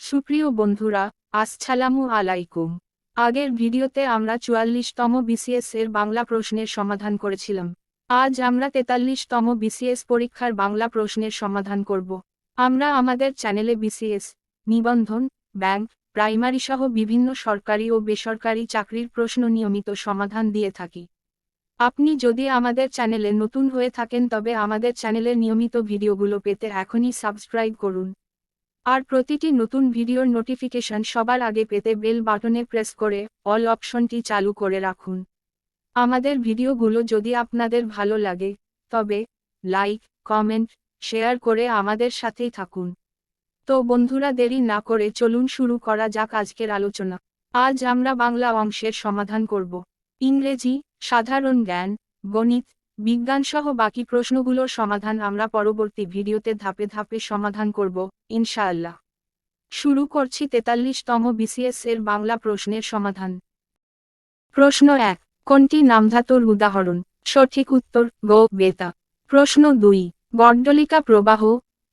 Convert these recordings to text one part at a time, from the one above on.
সুপ্রিয় বন্ধুরা, আসসালামু আলাইকুম। আগের ভিডিওতে আমরা ৪৪তম বিসিএস এর বাংলা প্রশ্নের সমাধান করেছিলাম। আজ আমরা ৪৩তম বিসিএস পরীক্ষার বাংলা প্রশ্নের সমাধান করব। আমরা আমাদের চ্যানেলে বিসিএস, নিবন্ধন, ব্যাংক, প্রাইমারি সহ বিভিন্ন সরকারি ও বেসরকারি চাকরির প্রশ্ন নিয়মিত সমাধান দিয়ে থাকি। আপনি যদি আমাদের চ্যানেলে নতুন হয়ে থাকেন তবে আমাদের চ্যানেলের নিয়মিত ভিডিওগুলো পেতে এখনই সাবস্ক্রাইব করুন। আর প্রতিটি নতুন ভিডিওর নোটিফিকেশন সবার আগে পেতে বেল বাটনে প্রেস করে অল অপশনটি চালু করে রাখুন। আমাদের ভিডিওগুলো যদি আপনাদের ভালো লাগে তবে লাইক, কমেন্ট, শেয়ার করে আমাদের সাথেই থাকুন। তো বন্ধুরা, দেরি না করে চলুন শুরু করা যাক আজকের আলোচনা। আজ আমরা বাংলা অংশের সমাধান করব। ইংরেজি, সাধারণ জ্ঞান, গণিত, বিজ্ঞান সহ বাকি প্রশ্নগুলোর সমাধান আমরা পরবর্তী ভিডিওতে ধাপে ধাপে সমাধান করব, ইনশাআল্লাহ। শুরু করছি ৪৩তম বিসিএস এর বাংলা প্রশ্নের সমাধান। প্রশ্ন ১, কোনটি নামধাতুর উদাহরণ? সঠিক উত্তর গ, বেতা। প্রশ্ন ২, গর্ডলিকা প্রবাহ,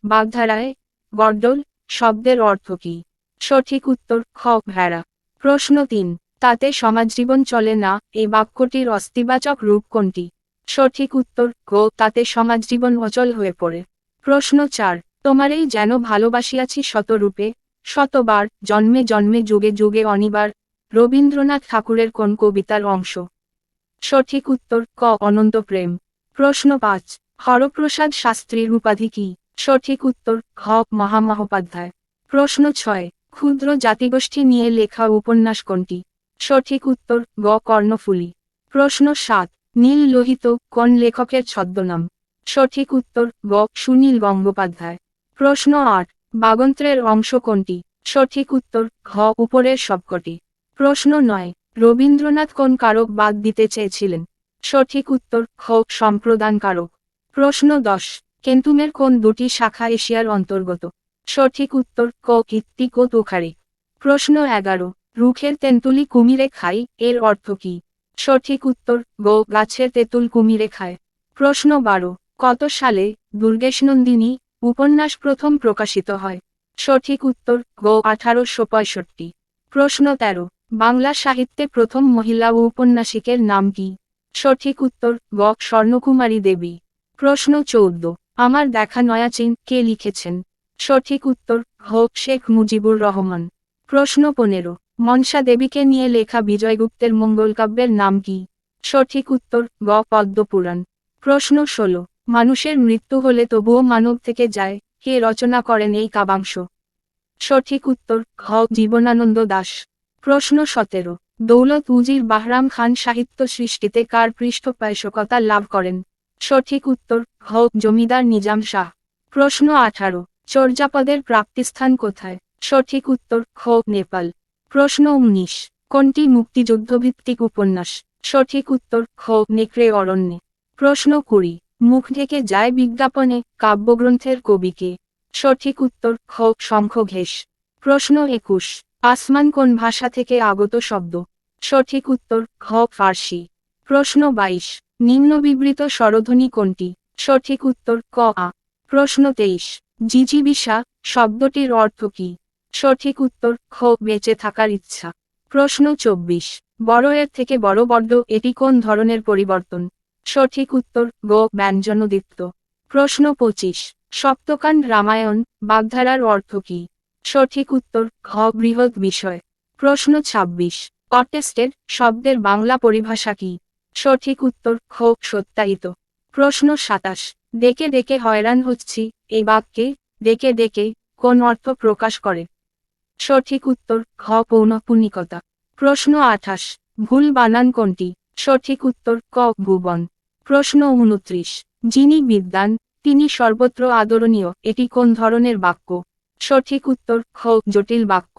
বাগধারায় গর্ডল শব্দের অর্থ কী? সঠিক উত্তর খ, ভেড়া। প্রশ্ন ৩, তাতে সমাজজীবন চলে না এই বাক্যটির অস্তিবাচক রূপ কোনটি? সঠিক উত্তর গ, তাতে সমাজজীবন অচল হয়ে পড়ে। প্রশ্ন ৪, তোমারেই যেন ভালোবাসিয়াছি শতরূপে, শতবার, জন্মে জন্মে যুগে যুগে অনিবার, রবীন্দ্রনাথ ঠাকুরের কোন কবিতার অংশ? সঠিক উত্তর ক, অনন্ত প্রেম। প্রশ্ন ৫, হরপ্রসাদ শাস্ত্রীর উপাধি কী? সঠিক উত্তর ঘ, মহামহোপাধ্যায়। প্রশ্ন ৬, ক্ষুদ্র জাতিগোষ্ঠী নিয়ে লেখা উপন্যাস কোনটি? সঠিক উত্তর গ, কর্ণফুলী। প্রশ্ন ৭, নীল লোহিত কোন লেখকের ছদ্মনাম? সঠিক উত্তর গ, সুনীল গঙ্গোপাধ্যায়। প্রশ্ন ৮, বাগন্ত্রের অংশ কোনটি? সঠিক উত্তর ঘ, উপরের সবকটি। প্রশ্ন ৯, রবীন্দ্রনাথ কোন কারক বাদ দিতে চেয়েছিলেন? সঠিক উত্তর খ, সম্প্রদান কারক। প্রশ্ন ১০, কেন্তুমের কোন দুটি শাখা এশিয়ার অন্তর্গত? সঠিক উত্তর ক, কৃত্তিক ও তুখারিক। প্রশ্ন ১১, রুখের তেঁতুলি কুমিরে খায় এর অর্থ কী? সঠিক উত্তর গ, গাছের তেঁতুল কুমিরে খায়। প্রশ্ন ১২, কত সালে দুর্গেশনন্দিনী উপন্যাস প্রথম প্রকাশিত হয়? সঠিক উত্তর গ, ১৮৬৫। প্রশ্ন ১৩, বাংলা সাহিত্যে প্রথম মহিলা ঔপন্যাসিকের নাম কী? সঠিক উত্তর গ, স্বর্ণকুমারী দেবী। প্রশ্ন ১৪, আমার দেখা নয়া চীন কে লিখেছেন? সঠিক উত্তর ঘ, শেখ মুজিবুর রহমান। প্রশ্ন ১৫, মনসা দেবীকে নিয়ে লেখা বিজয়গুপ্তের মঙ্গলকাব্যের নাম কী? সঠিক উত্তর গ, পদ্মপুরাণ। প্রশ্ন ১৬, মানুষের মৃত্যু হলে তবুও মানব থেকে যায় কে রচনা করেন এই কাব্যাংশ? সঠিক উত্তর ঘ, জীবনানন্দ দাশ। প্রশ্ন ১৭, দৌলত উজির বাহরাম খান সাহিত্য সৃষ্টিতে কার পৃষ্ঠপোষকতা লাভ করেন? সঠিক উত্তর ঘ, জমিদার নিজাম শাহ। প্রশ্ন ১৮, চর্যাপদের প্রাপ্তিস্থান কোথায়? সঠিক উত্তর খ, নেপাল। প্রশ্ন ১৯, কোনটি মুক্তিযুদ্ধভিত্তিক উপন্যাস? সঠিক উত্তর খ, নেকড়ে অরণ্যে। প্রশ্ন ২০, মুখ ঢেকে যায় বিজ্ঞাপনে কাব্যগ্রন্থের কবি কে? সঠিক উত্তর খ, শঙ্খ ঘোষ। প্রশ্ন ২১, আসমান কোন ভাষা থেকে আগত শব্দ? সঠিক উত্তর ঘ, ফার্সি। প্রশ্ন ২২, নিম্নবিবৃত স্বরধ্বনি কোনটি? সঠিক উত্তর ক, আ। প্রশ্ন ২৩, জিজিবিষা শব্দটির অর্থ কী? সঠিক উত্তর খ, বেঁচে থাকার ইচ্ছা। প্রশ্ন ২৪, বড় এর থেকে বড় বর্ড এটি কোন ধরনের পরিবর্তন? সঠিক উত্তর গ, ব্যঞ্জনোদ্দীপ্ত। প্রশ্ন ২৫, সপ্তকাণ্ড রামায়ণ বাগধারার অর্থ কী? সঠিক উত্তর ঘ, বৃহৎ বিষয়। প্রশ্ন ২৬, অটেস্টেড শব্দের বাংলা পরিভাষা কী? সঠিক উত্তর খ, সত্যায়িত। প্রশ্ন ২৭, ডেকে ডেকে হয়রান হচ্ছি এই বাক্যে ডেকে ডেকে কোন অর্থ প্রকাশ করে? সঠিক উত্তর ঘ, পৌনঃপুনিকতা। প্রশ্ন ২৮, ভুল বানান কোনটি? সঠিক উত্তর ক, ভুবন। প্রশ্ন ২৯, যিনি বিদ্বান তিনি সর্বত্র আদরণীয় এটি কোন ধরনের বাক্য? সঠিক উত্তর খ, জটিল বাক্য।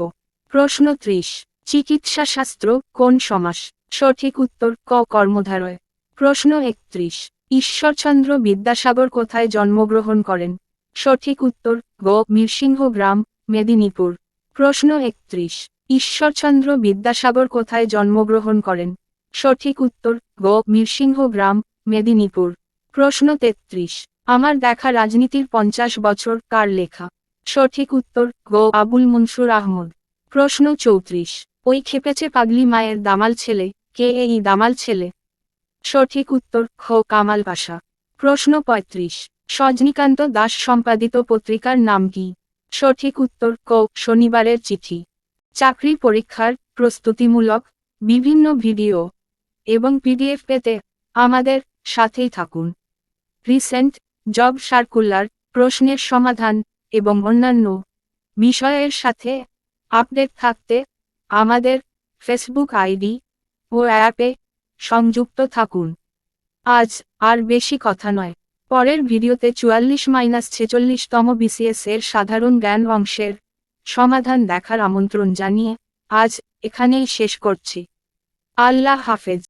প্রশ্ন ৩০, চিকিৎসাশাস্ত্র কোন সমাস? সঠিক উত্তর ক, কর্মধারয়। প্রশ্ন ৩১, ঈশ্বরচন্দ্র বিদ্যাসাগর কোথায় জন্মগ্রহণ করেন? সঠিক উত্তর গ, মিরসিংহ গ্রাম, মেদিনীপুর। প্রশ্ন ৩১, ঈশ্বরচন্দ্র বিদ্যাসাগর কোথায় জন্মগ্রহণ করেন? সঠিক উত্তর গ, মিরসিংহ গ্রাম, মেদিনীপুর। প্রশ্ন ৩৩, আমার দেখা রাজনীতির ৫০ বছর কার লেখা? সঠিক উত্তর গো আবুল মনসুর আহমদ। প্রশ্ন 34, ওই খেপেছে পাগলি মায়ের দামাল ছেলে, কে এই দামাল ছেলে? সঠিক উত্তর খ কামাল পাশা। প্রশ্ন 35, সজনীকান্ত দাস সম্পাদিত পত্রিকার নাম কি? সঠিক উত্তর ক শনিবারের চিঠি। চাকরি পরীক্ষার প্রস্তুতিমূলক বিভিন্ন ভিডিও এবং পিডিএফ পেতে আমাদের সাথেই থাকুন। রিসেন্ট জব সার্কুলার, প্রশ্নের সমাধান এবং অন্যান্য বিষয়ের সাথে আপডেট থাকতে আমাদের ফেসবুক আইডি ও অ্যাপে সংযুক্ত থাকুন। আজ আর বেশি কথা নয়, পরের ভিডিওতে 44-46তম বিসিএস এর সাধারণ জ্ঞান অংশের সমাধান দেখার আমন্ত্রণ জানিয়ে আজ এখানেই শেষ করছি। আল্লাহ হাফেজ।